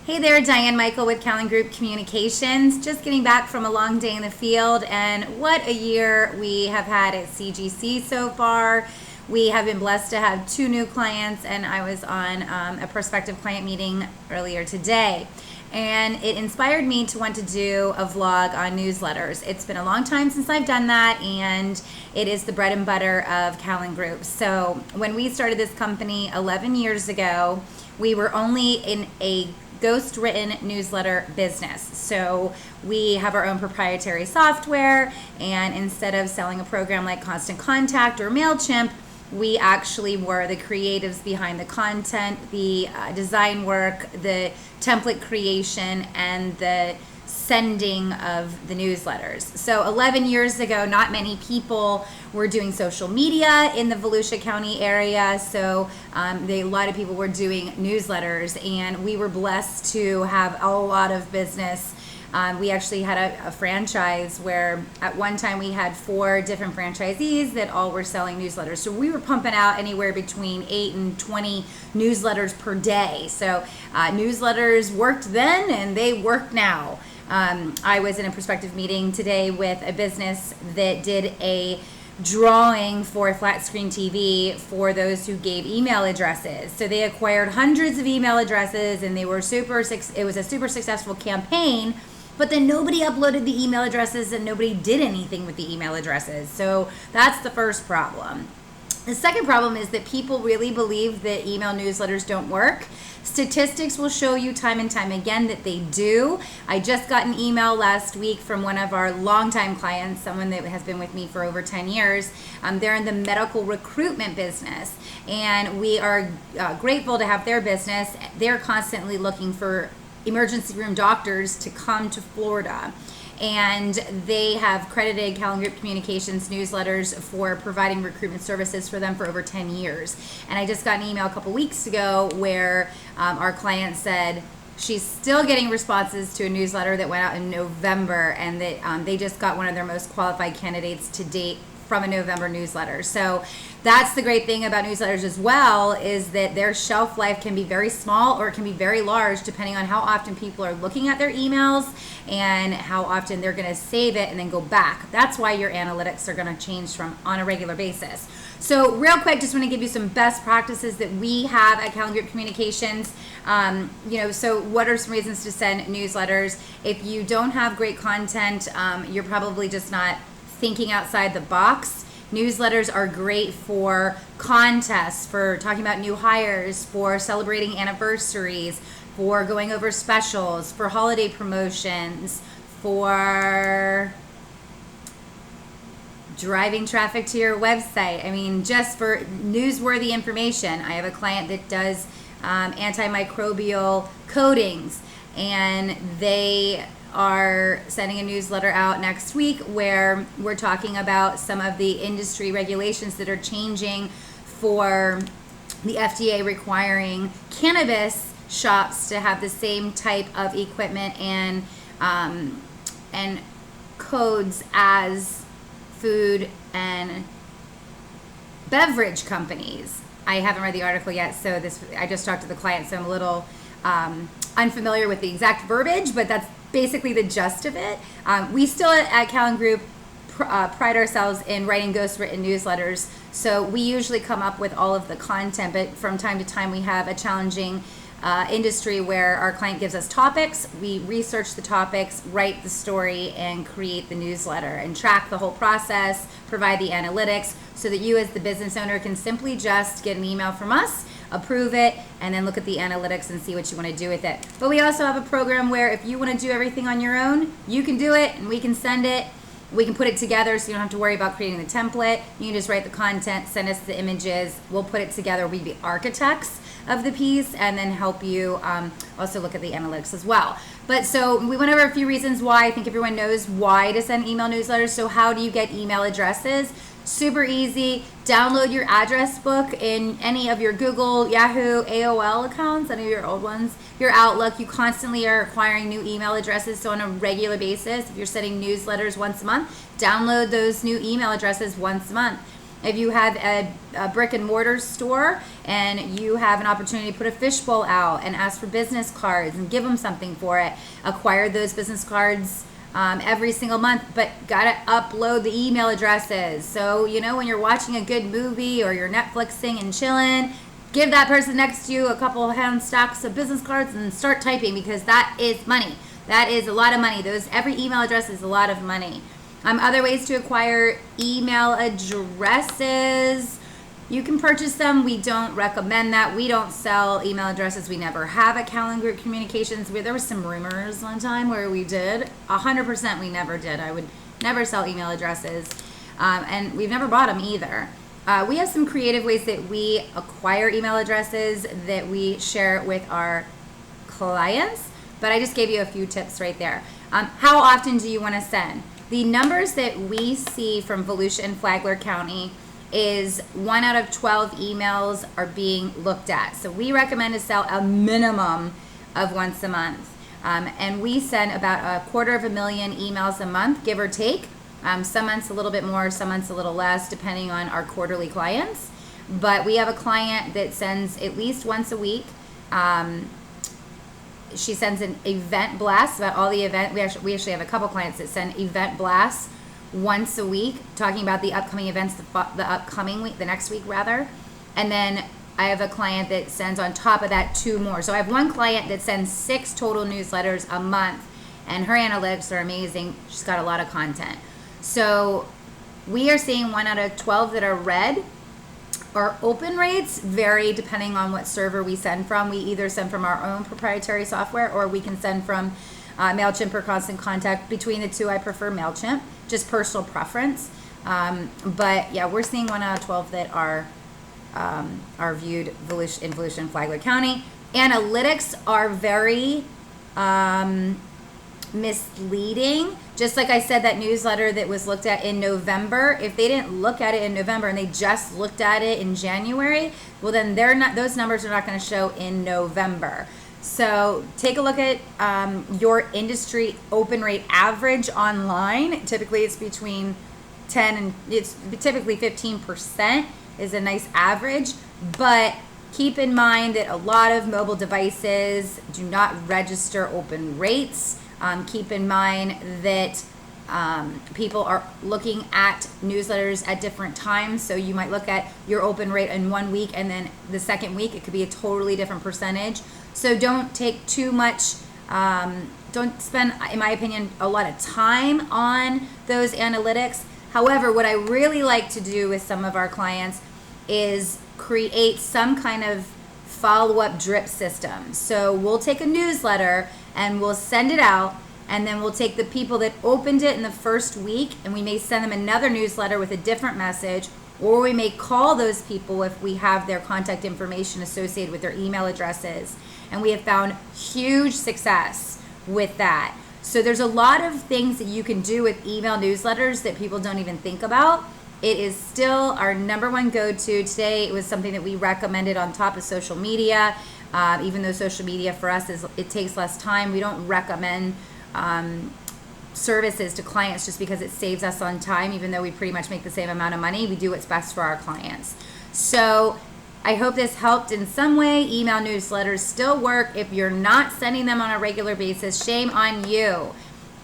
Hey there, Diane Michael with Callan Group Communications. Just getting back from a long day in the field, and what a year we have had at CGC so far. We have been blessed to have 2 new clients, and I was on a prospective client meeting earlier today. And it inspired me to want to do a vlog on newsletters. It's been a long time since I've done that, and it is the bread and butter of Callan Group. So when we started this company 11 years ago, we were only in a ghost-written newsletter business. So we have our own proprietary software, and instead of selling a program like Constant Contact or MailChimp, we actually were the creatives behind the content, the design work, the template creation, and the sending of the newsletters. So 11 years ago, not many people were doing social media in the Volusia County area, so a lot of people were doing newsletters, and we were blessed to have a lot of business. We actually had a franchise where at one time we had 4 different franchisees that all were selling newsletters. So we were pumping out anywhere between 8 and 20 newsletters per day. So newsletters worked then and they work now. I was in a prospective meeting today with a business that did a drawing for flat screen TV for those who gave email addresses. So they acquired hundreds of email addresses, and it was a super successful campaign. But then nobody uploaded the email addresses and nobody did anything with the email addresses. So that's the first problem. The second problem is that people really believe that email newsletters don't work. Statistics will show you time and time again that they do. I just got an email last week from one of our longtime clients, someone that has been with me for over 10 years. They're in the medical recruitment business, and we are grateful to have their business. They're constantly looking for emergency room doctors to come to Florida. And they have credited Callan Group Communications newsletters for providing recruitment services for them for over 10 years. And I just got an email a couple weeks ago where our client said she's still getting responses to a newsletter that went out in November, and that they just got one of their most qualified candidates to date from a November newsletter. So that's the great thing about newsletters as well, is that their shelf life can be very small or it can be very large depending on how often people are looking at their emails and how often they're going to save it and then go back. That's why your analytics are going to change from on a regular basis. So real quick, just want to give you some best practices that we have at Callan Group Communications. So what are some reasons to send newsletters? If you don't have great content, you're probably just not thinking outside the box. Newsletters are great for contests, for talking about new hires, for celebrating anniversaries, for going over specials, for holiday promotions, for driving traffic to your website. I mean, just for newsworthy information. I have a client that does antimicrobial coatings, and they are sending a newsletter out next week where we're talking about some of the industry regulations that are changing for the FDA requiring cannabis shops to have the same type of equipment and codes as food and beverage companies. I haven't read the article yet, so I just talked to the client, so I'm a little unfamiliar with the exact verbiage, but that's basically the gist of it. We still at Callan Group pride ourselves in writing ghost-written newsletters, so we usually come up with all of the content, but from time to time we have a challenging industry where our client gives us topics. We research the topics, write the story, and create the newsletter and track the whole process, provide the analytics, so that you as the business owner can simply just get an email from us, approve it, and then look at the analytics and see what you want to do with it. But we also have a program where if you want to do everything on your own, you can do it, and we can send it. We can put it together so you don't have to worry about creating the template. You can just write the content, send us the images, we'll put it together. We'll be the architects of the piece, and then help you also look at the analytics as well. But so we went over a few reasons why. I think everyone knows why to send email newsletters. So how do you get email addresses? Super easy. Download your address book in any of your Google, Yahoo, AOL accounts, any of your old ones, your Outlook. You constantly are acquiring new email addresses. So on a regular basis, if you're sending newsletters once a month, download those new email addresses once a month. If you have a brick and mortar store and you have an opportunity to put a fishbowl out and ask for business cards and give them something for it, acquire those business cards every single month, but gotta upload the email addresses. So, when you're watching a good movie or you're Netflixing and chilling, give that person next to you a couple hand stacks of business cards and start typing, because that is money. That is a lot of money. Every email address is a lot of money. Other ways to acquire email addresses. You can purchase them. We don't recommend that. We don't sell email addresses. We never have at Callan Group Communications. There was some rumors one time where we did. 100% we never did. I would never sell email addresses. And we've never bought them either. We have some creative ways that we acquire email addresses that we share with our clients. But I just gave you a few tips right there. How often do you want to send? The numbers that we see from Volusia and Flagler County is 1 out of 12 emails are being looked at. So we recommend to sell a minimum of once a month. And we send about 250,000 emails a month, give or take. Some months a little bit more, some months a little less, depending on our quarterly clients. But we have a client that sends at least once a week. She sends an event blast about all the event. We actually have a couple clients that send event blasts once a week, talking about the upcoming events, the upcoming week, the next week rather. And then I have a client that sends on top of that 2 more. So I have one client that sends 6 total newsletters a month, and her analytics are amazing. She's got a lot of content. So we are seeing 1 out of 12 that are read. Our open rates vary depending on what server we send from. We either send from our own proprietary software, or we can send from MailChimp or Constant Contact. Between the two, I prefer MailChimp, just personal preference. But yeah, we're seeing 1 out of 12 that are viewed in Volusia and Flagler County. Analytics are very misleading. Just like I said, that newsletter that was looked at in November, if they didn't look at it in November and they just looked at it in January, well then those numbers are not going to show in November. So take a look at your industry open rate average online. Typically it's between 10 and it's typically 15% is a nice average, but keep in mind that a lot of mobile devices do not register open rates. Keep in mind that people are looking at newsletters at different times. So you might look at your open rate in 1 week, and then the second week it could be a totally different percentage. So don't take too much, don't spend, in my opinion, a lot of time on those analytics. However, what I really like to do with some of our clients is create some kind of follow-up drip system. So we'll take a newsletter and we'll send it out, and then we'll take the people that opened it in the first week and we may send them another newsletter with a different message, or we may call those people if we have their contact information associated with their email addresses. And we have found huge success with that. So there's a lot of things that you can do with email newsletters that people don't even think about. It is still our number one go-to. Today it was something that we recommended on top of social media. Even though social media for us it takes less time, we don't recommend services to clients just because it saves us on time. Even though we pretty much make the same amount of money, we do what's best for our clients. So I hope this helped in some way. Email newsletters still work. If you're not sending them on a regular basis, shame on you.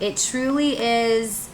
It truly is.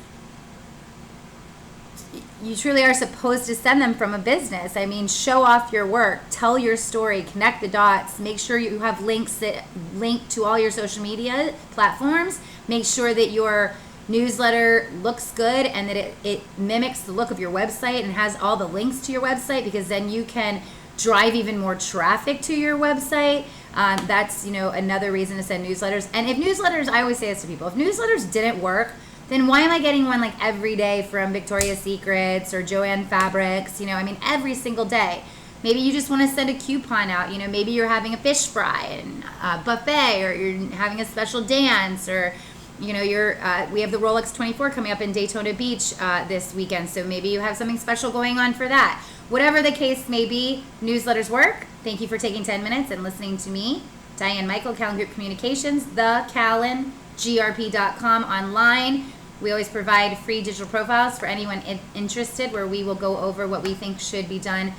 You truly are supposed to send them from a business. I mean, show off your work, tell your story, connect the dots, make sure you have links that link to all your social media platforms. Make sure that your newsletter looks good and that it mimics the look of your website and has all the links to your website, because then you can drive even more traffic to your website. That's another reason to send newsletters. And if newsletters, I always say this to people, if newsletters didn't work, then why am I getting one like every day from Victoria's Secrets or Joanne Fabrics? Every single day. Maybe you just want to send a coupon out. Maybe you're having a fish fry and buffet, or you're having a special dance, or we have the Rolex 24 coming up in Daytona Beach this weekend. So maybe you have something special going on for that. Whatever the case may be, newsletters work. Thank you for taking 10 minutes and listening to me, Diane Michael, Callan Group Communications, the Callan, grp.com online. We always provide free digital profiles for anyone interested, where we will go over what we think should be done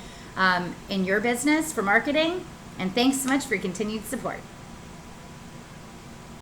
in your business for marketing. And thanks so much for your continued support.